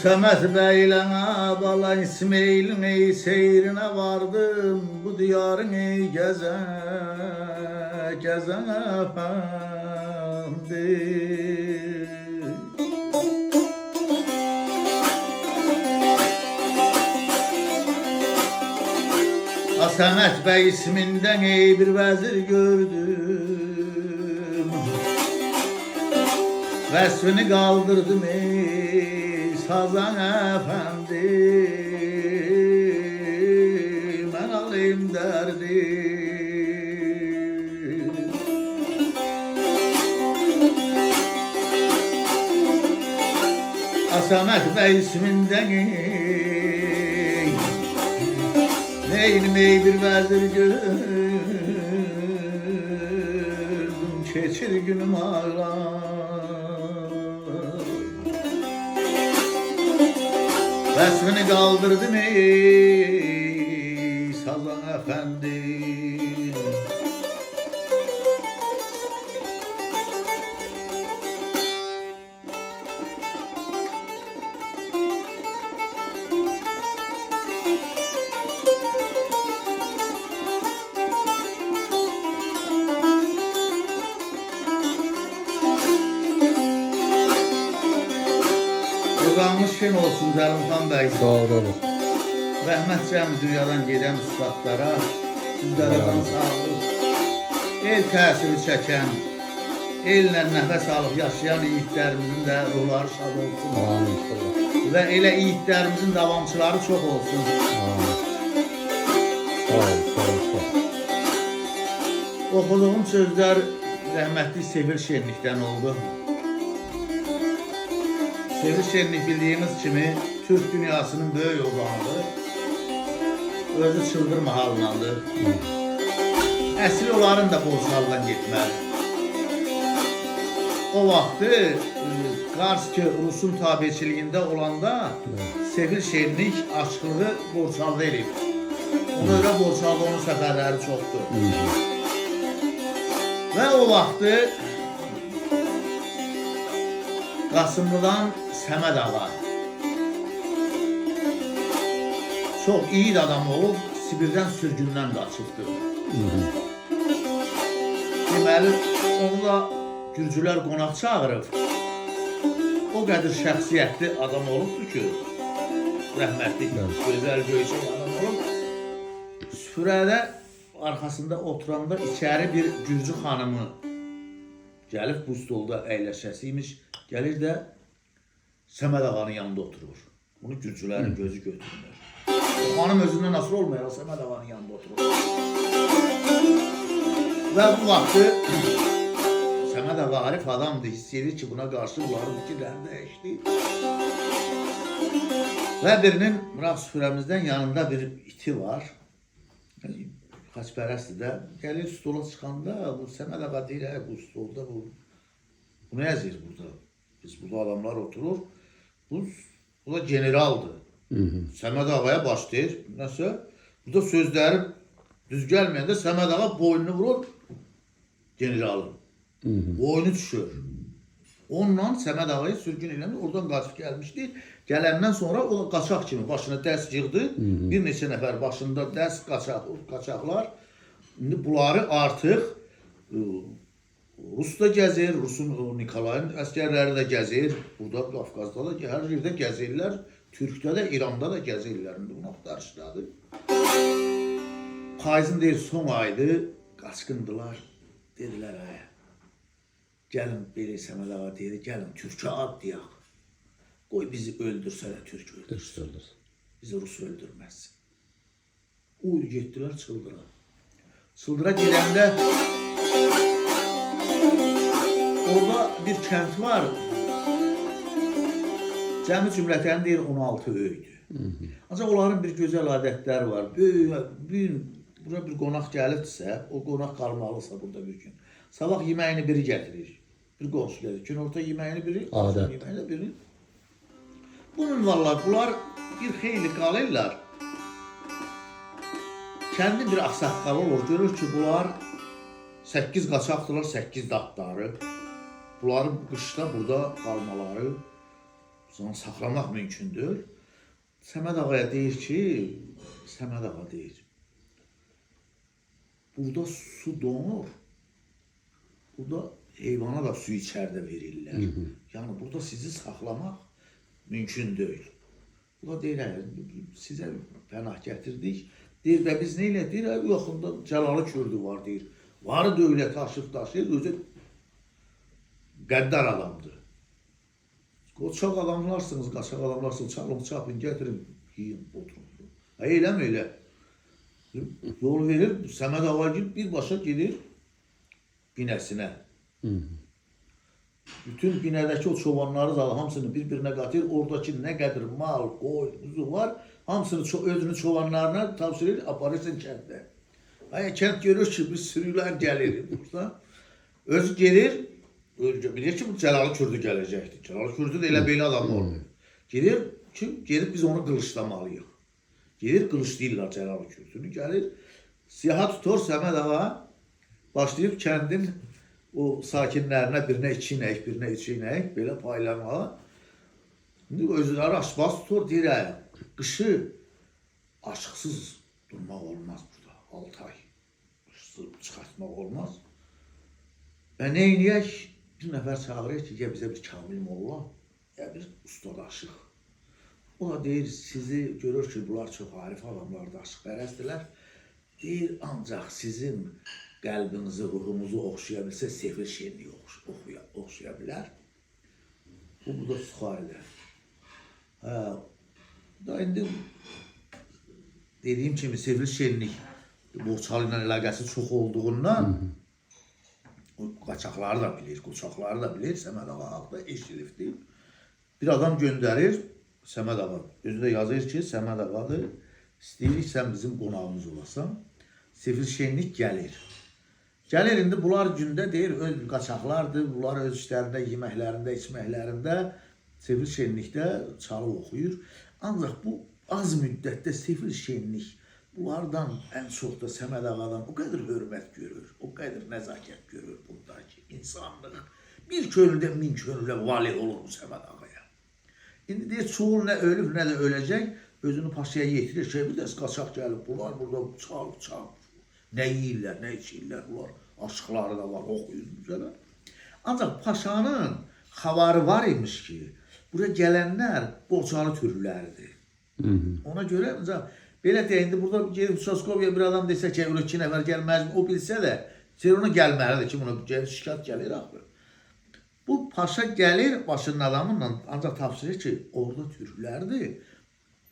Səməd bəylə bala İsmailin ey seyrinə vardım. Bu diyarın ey gəzə əfəndi. Səməd bəy ismindən ey bir vəzir gördüm. Vəsfini qaldırdım ey Sazan əfəndi. Mən alayım dərdi. Səməd bəy ismindən neynim ey bir vəzir gördüm. Keçir günüm ağlar. Vəsfini qaldırdım ey Sazan əfəndi. Qurbanmış şen olsun Zəlimxan bəy. Sağ olun. Rəhmət cəmi dünyadan gedən üstadlara, sizlərə can sağlıq. El təsiri çəkən, ellə nəfəs alıb yaşayan yiğitlərimizin də ruhları şad olsun. Amin. Və elə yiğitlərimizin davamçıları çox olsun. Amin. Sağ ol, sağ ol, sağ ol. Oxuduğum sözlər rəhmətli Sevir Şenlikdən oldu. Sevir Şenlik bildiyimiz kimi Türk dünyasının böyük ozanıdır. Özü çıldırma halındadır. Əsli onların da borçlardan getməli. O vaxtı Qarski Rusun tabiçiliyində olanda Sevir Şenlik aşkılığı borçaldı eləyib. Ona görə borçaldı, onun səfərləri çoxdur. Və o vaxtı Qasımlıdan Səməd ağa çox iyi adam olub, Sibirdən sürgündən qaçıbdır. Deməli, onu da Gürcülər qonaq çağırıb. O qədər şəxsiyyətli adam olubdur ki, rəhmətli, gözəl göyçək adam olub. Süfrədə arxasında oturanda içəri bir Gürcü xanımı gəlib bu stolda əyləşəsiymiş. Gəlir də Səməd ağanın yanında oturur. Bunu Gürcülərin gözü götürürlər. Xanım özündən asıl olmayaraq Səməd ağanın yanında oturur. Və bu vaxtı Səməd ağa arif adamdır, hiss edir ki, buna qarşı bunların fikirləri dəyişdi. Və birinin Mıraq süfrəmizdən yanında bir iti var. Xaçpərəstir də. Gəlir stola çıxanda bu Səməd ağa deyir, bu stolda bu nə yazır burada? Biz burada adamlar oturur. Bu da generaldır. Səməd ağaya başlayır. Nəsə? Burada sözləri düz gəlməyəndə Səməd ağa boynunu vurur generalın. Boynu düşür. Onunla Səməd ağayı sürgün eləmiş, oradan qaçıb gəlmişdi. Gələndən sonra o qaçaq kimi başına dərs yığdı. Bir neçə nəfər başında dərs qaçaqlar. İndi bunları artıq Rus da gəzir, Rusun Nikolayın əskərləri də gəzir. Burada Qafqazda da, hər yerdə gəzirlər. Türkdə də, İranda da gəzirlər. İndi bunu axtarışdadır. Payızın deyir, son aydı, qaçqındılar. Dedilər, gəlin, belə Səməd ağa deyir, gəlin, Türkə ad deyək. Qoy bizi öldürsə də Türk öldürsün. Bizi Rus öldürməsin. Uy, getdilər, çıldıra. Çıldıra gedəndə orada bir kənd var. Cəmi cümlətən deyir 16 öydür. Ancaq onların bir gözəl adətləri var. Bura bir qonaq gəlibdirsə, o qonaq qalmalısa burada bir gün. Sabah yeməyini biri gətirir. Bir qonşu gəlir. Günorta yeməyini biri, akşam yeməyini biri. Bunun vallahi bunlar bir xeyli qalırlar. Kəndin bir axsaqqalı olur. Görür ki, bunlar 8 qaçaqdırlar, 8 datları. Bunların qışda burada qalmaları Onu saxlamaq mümkündür. Səməd ağaya deyir ki, Səməd ağa deyir, burada su donur, burada heyvana da su içərdə verirlər. Yəni burada sizi saxlamaq mümkün deyil. Bu da deyir, sizə pənah gətirdik. Deyir, və biz nə ilə? Deyir, yaxında Cəlalı Kürdü var, deyir. Varı dövləti aşıb daşıyır, özü qəddar adamdır. Qoçaq adamlarsınız, qaçaq adamlarsınız, çalın, çapın, gətirin, yiyin, oturun. Eyləm elə. Yol verir, Səməd ağa birbaşa gedir binəsinə. Bütün binədəki o çobanları da hamısını bir-birinə qatır. Oradakı nə qədər mal, qoy, quzu var, hamısını özünün çobanlarına tavsiyə aparırsın kəndə. Kənd görür ki, bir sürülər gəlir burada. Özü gelir, bilir ki, bu Cəlalı Kürdü gələcəkdir. Cəlalı Kürdü də elə belə adam olmuyor. Gelir ki, gelib biz onu qılıçlamalıyıq. Gelir qılıçlayırlar Cəlalı Kürdünü, gəlir, siyaha tutur Səməd ağa, başlayıb kəndin o sakinlərinə birinə 2 inək, birinə 3 inək, belə paylamağa. İndi özləri aşbaz tutur, deyir, qışı aşıqsız durmaq olmaz burada, 6 ay. Qışsız çıxartmaq olmaz. Və nə inəyək? Bir nəfər çağırır ki, ya bizə bir kamil molla, ya bir ustad aşıq. O da deyir, sizi görür ki, bunlar çox arif adamlardır, aşıq-pərəstdirlər. Deyir, ancaq sizin qəlbinizi, ruhumuzu oxşaya bilsə, Sefil Şenliyi oxşaya bilər. Bu da Suxarilər. Da indi dediyim kimi Sefil Şenlik Borçalı ilə əlaqəsi çox olduğundan qaçaqları da bilir, qoçaqları da bilir, Səməd ağa haqda eşidibdir. Bir adam göndərir, Səməd ağa, özündə yazır ki, Səməd ağadır, istəyirik sən bizim qonağımız olasan. Sefil Şenlik gəlir. Gəlir, indi bunlar gündə deyir, öz qaçaqlardır, bunlar öz işlərində, yeməklərində, içməklərində Sefil Şenlikdə çalıb oxuyur. Ancaq bu az müddətdə Sefil Şenlik bunlardan ən çox da Səməd ağadan o qədər hörmət görür, o qədər nəzakət görür buradakı insanlıq. Bir könüldə 1000 könüllə vali olur bu Səməd ağaya. İndi deyir, çoğul nə ölüb, nə də öləcək, özünü paşaya yetirir ki, bir də qaçaq gəlib, bunlar burada çalıb, nə yiyirlər, nə içirlər, bunlar aşıqları da var, oxuyur güzələ. Ancaq paşanın xabarı var imiş ki, buraya gələnlər Borçalı türkləridir. Ona görə, belə deyək, indi burada gelib Uçaskovya bir adam desə ki, 2 nəfər gəlməz, o bilsə də, ona gəlməlidir ki, buna şikayət gəlir axı. Bu paşa gəlir başının adamınla, ancaq tapşırır ki, orada türklərdir,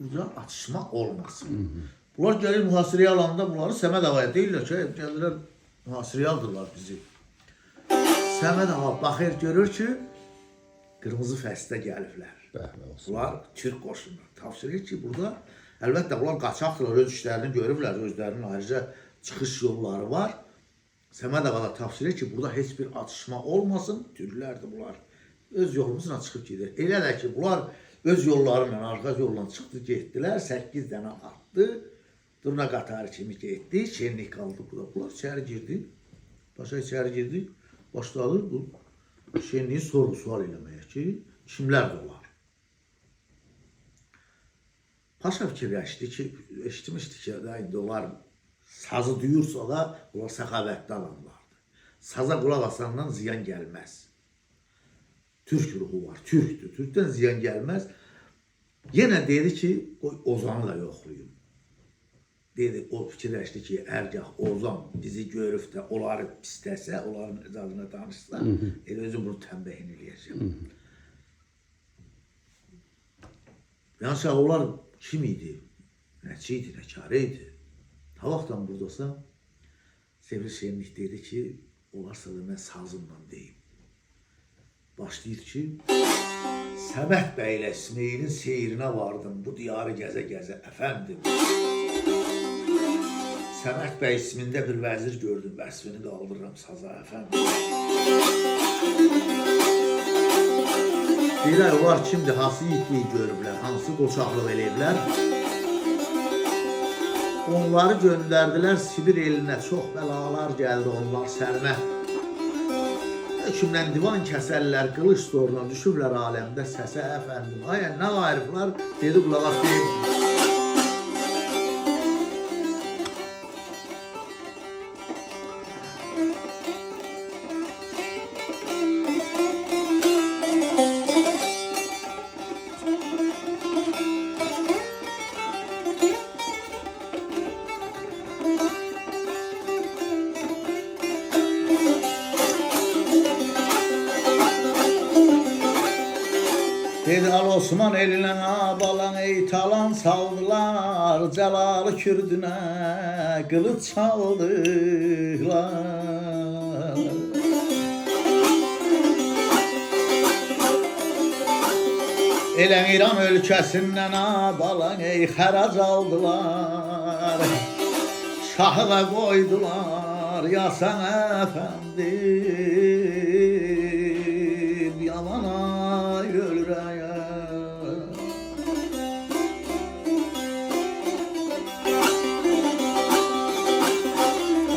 burada atışma olmasın. Bunlar gəlir mühasirəyə alanda bunları Səməd ağaya deyirlər ki, gəlirlər mühasirəyə aldırlar bizi. Səməd ağa baxır, görür ki, qırmızı fəsdə gəliblər. Bunlar Türk qoşunlar. Tapşırır ki, burada, əlbəttə, bunlar qaçaqdırlar, öz işlərini görürlər, özlərinin ayrıca çıxış yolları var. Səməd ağa da tapşırır ki, burada heç bir atışma olmasın, türklərdir bunlar. Öz yolumuzla çıxıb gedir. Elə də ki, bunlar öz yollarıyla, arqa yolla çıxdı, getdilər, 8 dənə atdı, durna qatarı kimi getdi, Şenlik qaldı burada. Bunlar içəri girdi, paşa içəri girdi, başladı bu Şenliyi sorğu-sual eləməyə ki, kimlər də olar? Paşa fikirləşdi ki, eşitmişdi ki, indi onlar sazı duyursa da, onlar səxavətli adamlardır. Saza qulaq asandan ziyan gəlməz. Türk ruhu var, Türkdür, Türkdən ziyan gəlməz. Yenə dedi ki, Ozanı da yoxlayım. Dedi, o fikirləşdi ki, ərgah Ozan bizi görüb də onları pisləsə, onların adına danışsa, elə özüm bunu təmbəhin eləyəcəm. Yəni, onlar kim idi? Nəçi idi, nəkarə idi? Ta vaxtdan buradasa, Sefil Şenlik dedi ki, olarsa da mən sazımla deyim. Başlayır ki, Səməd bəy ilə İsmailin seyrinə vardım, bu diyarı gəzə-gəzə, əfəndim. Səməd bəy ismində bir vəzir gördüm, vəsfini qaldırıram saza, əfəndim. Deyirlər, onlar kimdir, hansı yiğitliyi görüblər, hansı qoçaqlıq eləyiblər. Onları göndərdilər Sibir elinə, çox bəlalar gəldi onlar sərmə. hökmdən divan kəsərlər, qılış zoruna düşürlər aləmdə səsə əfəndim. Ay, nə qayırıqlar, dedi qulaq as deyim. Dedi Al Osman eline abalan ey talan saldılar, Celalı Kürdüne kılıç çaldılar. Elen İran ülkesinden abalan ey xərac aldılar, Şahı da koydular Yasan efendim, yamana yürüye.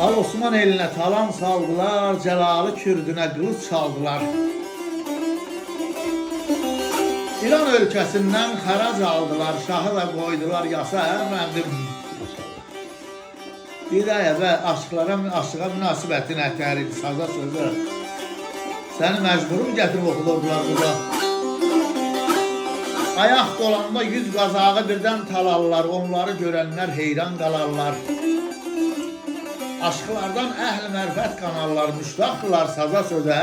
Al Osman eline talan saldılar, Celalı Kürdüne kılıç çaldılar. İran ülkesinden xərac aldılar, Şahı da koydular Yasa efendim. Bir də və aşığa münasibətin ətəri, saza sözü. Səni məcburum gətirib oxudurdular burada. Ayaq dolanda yüz qazağı birdən talarlar, onları görənlər heyran qalarlar. Aşıqlardan əhl-i mərfət kanallar, müştaqdılar saza sözə.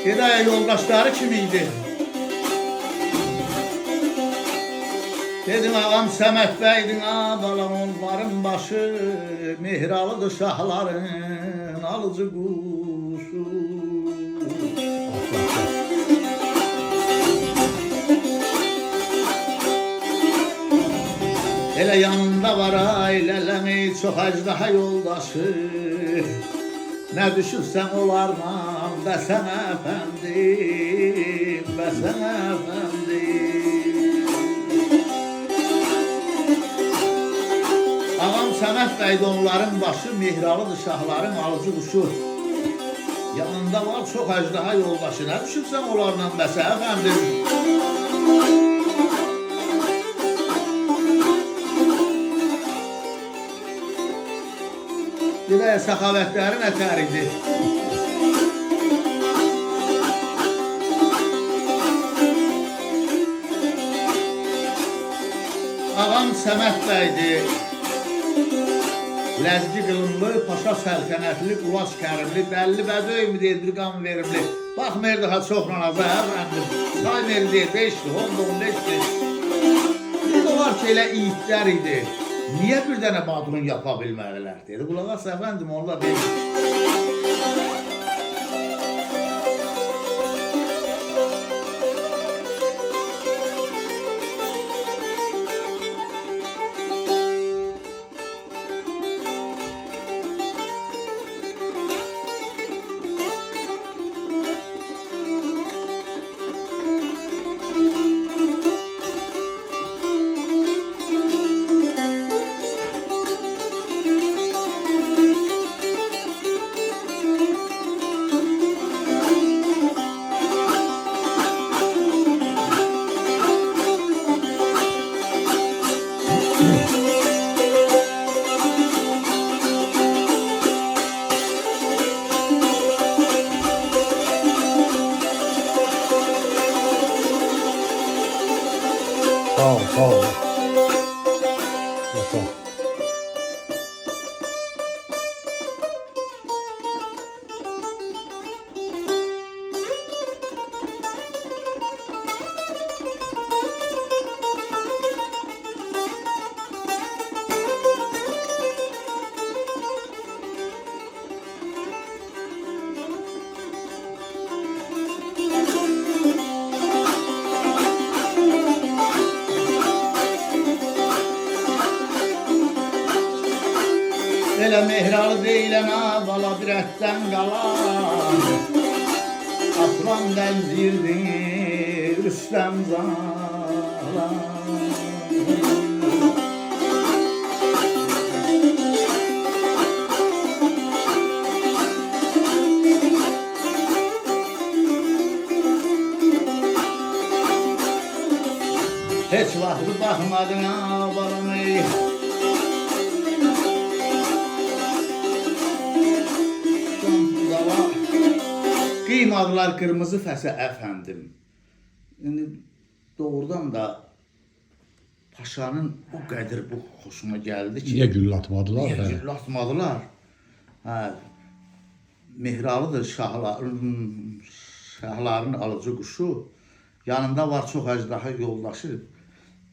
Gedaya yoldaşları kimiydi? Dedim ağam Səməd bəydin abalam onların başı, Mehralıdır şahların alıcı quşu. Elə yanında var ailələmi çox əcdaha yoldaşı, Nə düşürsən onlarla bəsən əfəndim, bəsən əfəndim. Ağam Səməd bəydə onların başı, Mehralıdır şahların alıcı quşu. Yanında var çox əcdaha yoldaşı, nə düşürsən onlarla bəsən əfəndim. Diləyə səxavətlərin ətəridir. Ağam Səməd bəydir, Ləzgi qılımlı, paşa səltənətli, Ulaş kərimli, bəlli bədöymü deyil, bir qan verimli. Baxmayırdı ha çoxla aza əvrəndim, saymayırdı deyil, 5'dir, 10'da 15'dir. Bir də var ki, elə iyitlər idi. Niye bir dənə badrun yapa bilmədilər dedi. Qulaq as əfəndim, onlar deyil. Sağ ol, sağ ol. Sağ ol. Mehralı deyilən ha bala bir ətdən qalan Aslan bənzirdi Rüstəm Zalan Heç vaxtı baxmadın ha balam ey Qıymadılar qırmızı fəsə əfəndim. Yəni doğrudan da paşanın o qədir bu xoşuma gəldi ki, Niyə güllə atmadılar? niyə güllə atmadılar? Hə, Mehralıdır şahların alıcı quşu. Yanında var çox əjdaha yoldaşı.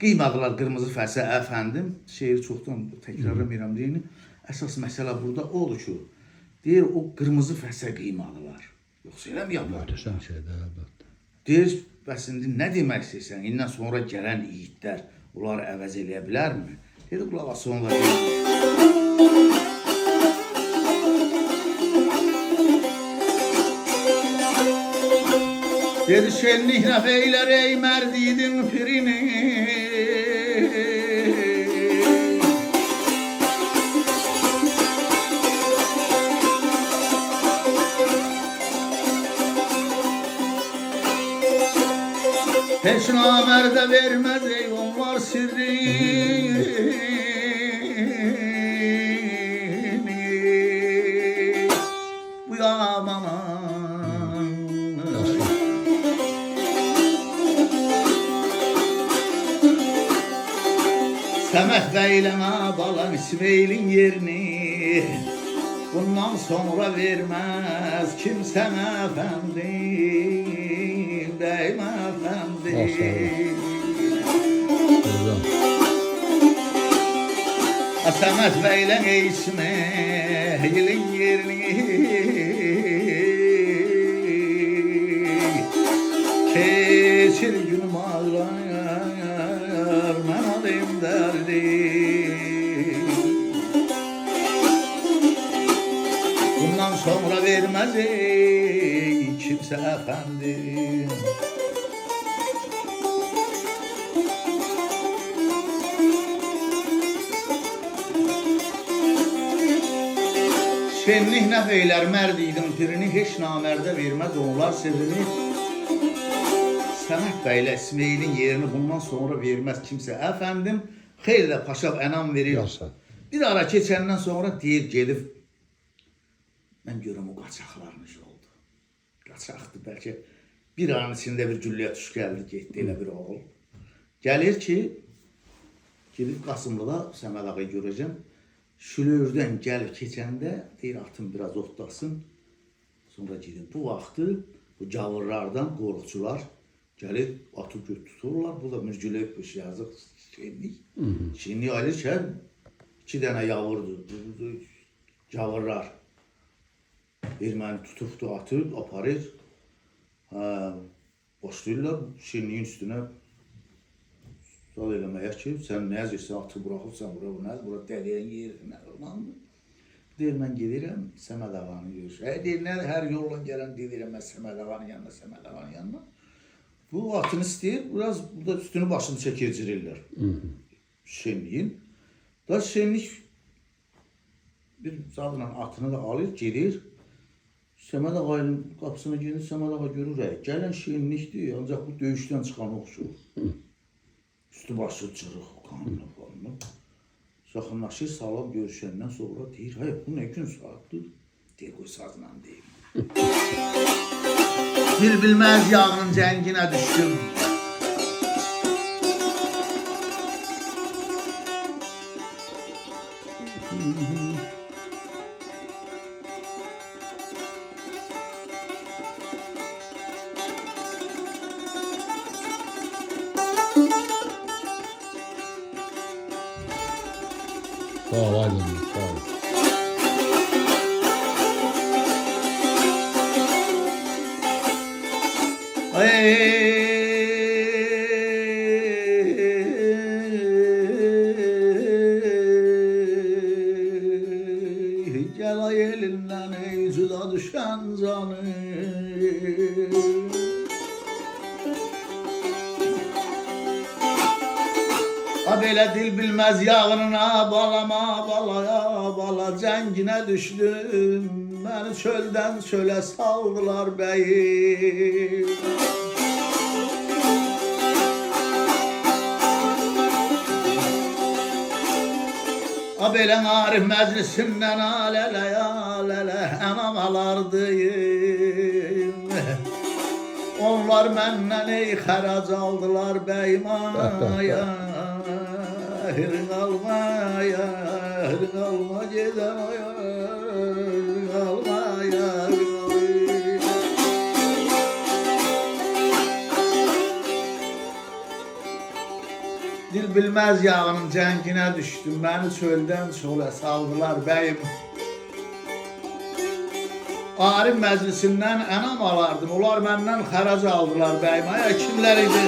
Qıymadılar qırmızı fəsə əfəndim. Şeiri çoxdan təkrarlamayıram deyini. Əsas məsələ burada odur ki, deyir o qırmızı fəsə qıymadılar. Yoxsa elə mi yapar? Möhtəşəm şeydir, əlbəttə. Deyir, bəs indi nə demək istəyirsən? İndən sonra gələn yiğitlər onları əvəz eləyə bilərmi? Dedi, qulaq as sonra deyir. Dedi, şenlik nəfeylər ey mərdidin pirini. Heç namərdə verməz ey onlar sirrini Bu yamana Səməh bəyləmə balan İsmail'in yerini Bundan sonra verməz kimsənə əfəndim Dəymə əfəndim Səməh bəylən İsmail'in yerini Keçir günüm ağlar Mən alayım dərdim Bundan sonra verməz ey kimsə əfəndim Şenlik nəfeylər mərd idim pirini Heç namərdə verməz onlar sirrini Səməh bəylə İsmail'in yerini bundan sonra verməz kimsə əfəndim Xeyli də paşam ənam verir Bir ara keçəndən sonra deyir gedib Mən görüm o qaçaqlarmış oldu. Qaçaqdır bəlkə bir anın içində bir gülləyə tuş gəldi, getdi elə bir oğul. Gəlir ki, gedib Qasımlıda Səməd ağayı görəcəm. Şülövürdən gəlib keçəndə deyir atım biraz otlasın. Sonra gedin. Bu vaxtı bu gavurlardan qorxucular gəlib atı tuturlar. Bu da mürgüləyibmiş yazıq şenlik. Şenlik alırkən 2 dənə yavurdur. Gavurlar. Erməni tutubdu atı, aparır. Başlayırlar şenliyin üstünə sual eləməyə ki, sən nə yazırsan, atı buraxırsan, bura dəliyən yer, deyir, mən gedirəm Səməd ağanı görür. Deyir, hər yolla gələn deyirəm, mən Səməd ağanın yanına. Bu atını istəyir, biraz burada üstünü başını çəkircirirlər şenliyin. Da şenlik bir zadla atını da alır, gelir. Səməd ağayın qapısına gelir, Səməd ağa görür, gələn şenlikdir, ancaq bu döyüşdən çıxan oxşur. Üstü başı cırıq, qanlı falan. Yaxınlaşır, salam görüşəndən sonra deyir, bu nə gün saatdır? Deyir, qoy sazla deyim. Bir bilməz yağının cənginə düşdüm. Sağ ol Aydın, sağ ol. Belə dil bilməz yağınına balama balaya bala cənginə düşdüm. Məni çöldən çölə saldılar bəyim. Belə Arif məclisindən alələ alələ ənam alardıyım. Onlar məndən ey xərac aldılar bəyim aya. Hırın alma ya, hırın alma gedən aya, hırın alma ya, hırın alma. Dil bilməz yağının cənginə düşdüm, məni çöldən çölə saldılar bəyim. Arif məclisindən ənam alardım, onlar məndən xərac aldılar bəyim. Ay, kimlər idi?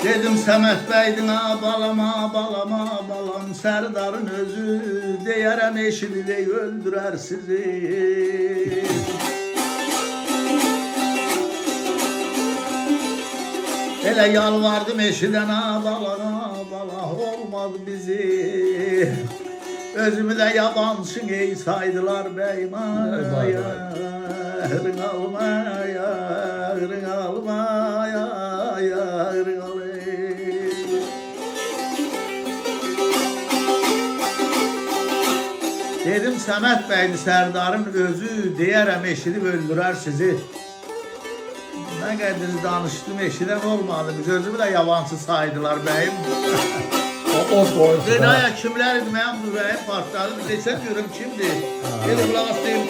Dedim Səməd bəydin balama balama balam, Sərdarın özü deyərəm eşidirik öldürər sizi. Elə yalvardım eşidən balana bala, olmadı bizi. Özümü də yabancı ey saydılar bəyim aya. Hırın almaya, hırın almaya, hırın almaya. Dedim Səməd bəydi Sərdarın özü deyərəm eşidib öldürər sizi. Nə qədiniz danışdım eşidən olmadı. Biz özümü də yabancı saydılar bəyim. O qoysun. Dedi aya kimlər idi mənim bu bəyim partladı. Bir desəm görüm kimdir. Dedi qulaq asayım.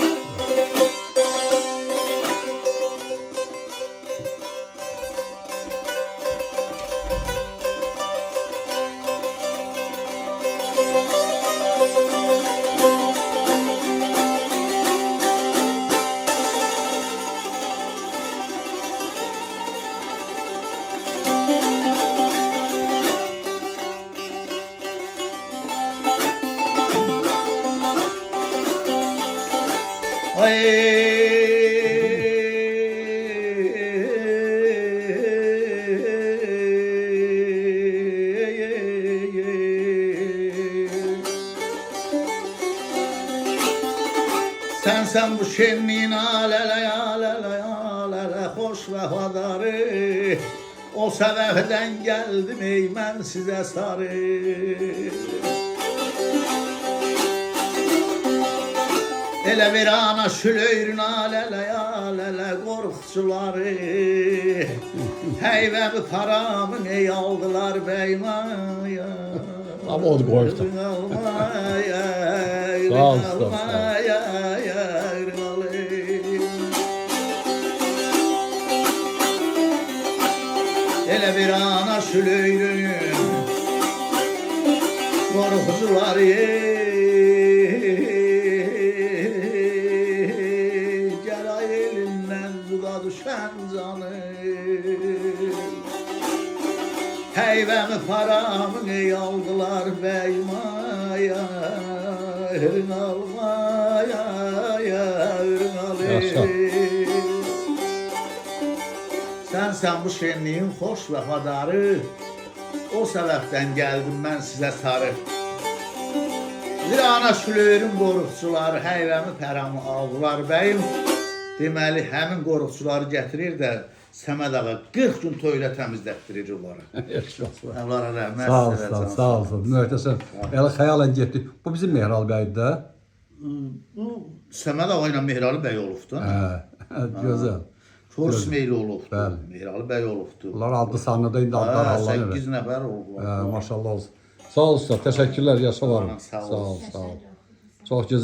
Sen bu şenliğin alele alele alele hoş vefadarı, o sebepten geldim ey ben size sarı. Ele bir ana şülöyrün alele alele korkçuları, heyvemi paramın ey aldılar beymaya. Ama o da koydu. Sağ ol, sağ ol. Ele bir ana şülöyrün korkucuları, gel ay elinden duda düşen canı. Heyvemi paramı ey aldılar beymaya, hırın almaya, hırın almaya. Sen bu şenliğin hoş vefadarı, o sebepten geldim ben size sarı. Bir ana şülöyrün qorxçuları heyvəmi pəramı aldılar bəyim. Deməli, həmin qorxçuları gətirir də Səməd ağa 40 gün toyla təmizlətdirir onları. Onlara rəhmət. Sağ olsun, sağ olsun. Möhtəşəm. Elə xəyalən getdi. Bu bizim Mehral bəydir də. Bu Səməd ağa ilə Mehralı bəy olubdu. Gözəl. Çox İsmeyli olubdu. Mehralı bəy olubdu. Onlar adlı sanlıda indi adlar hallanır. 8 nəfər oldular. Maşallah olsun. Sağ ol usta. Təşəkkürlər. Yaşa var. Sağ ol. Sağ ol. Sağ ol. Çox gözəl.